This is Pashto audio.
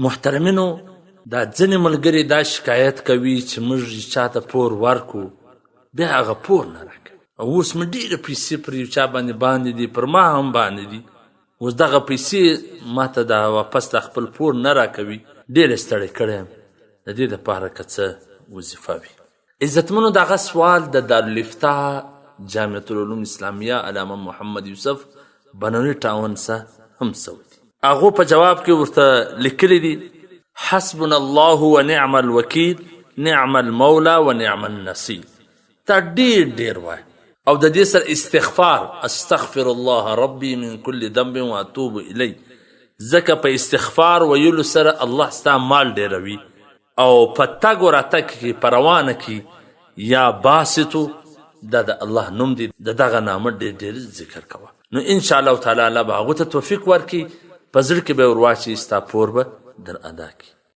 محترمینو دا ځینې ملګري دا شکایت کوي چې موږ چاته پور ورکو بیا هغه پور نه راکوي او اوس مې ډېرې پیسې پر یو چا باندې دي پر ما هم باندې دي اوس دغه پیسې ما ته دا واپس د خپل پور نه راکوي ډېر ستړی کړی یم د دې دپاره که څه وظیفه وي عزتمنو دغه سوال د دارالفتاح جامعة العلوم اسلامیه علامه محمد یوسف بنوني ټاون څخه هم سوی دي هغو په جواب کې ورته لیکلی دي حسبنا الله ونعم الوکیل نعم المولى ونعم النصير تا ډېر وایي او د دې سره استغفار استغفر الله ربي من كل ذنب واتوب الیه ځکه په استغفار ویلو سره الله ستا مال ډېروي او په تګ و راتګ کې په روانه کې یا باسطو دا د الله نوم دی د دغه نامه ډېر ذکر کوه نو انشاءالله تعالی الله به هغو ته توفیق ورکړي په زړه کې به یې ور واچوي ستا پور به در ادا کړي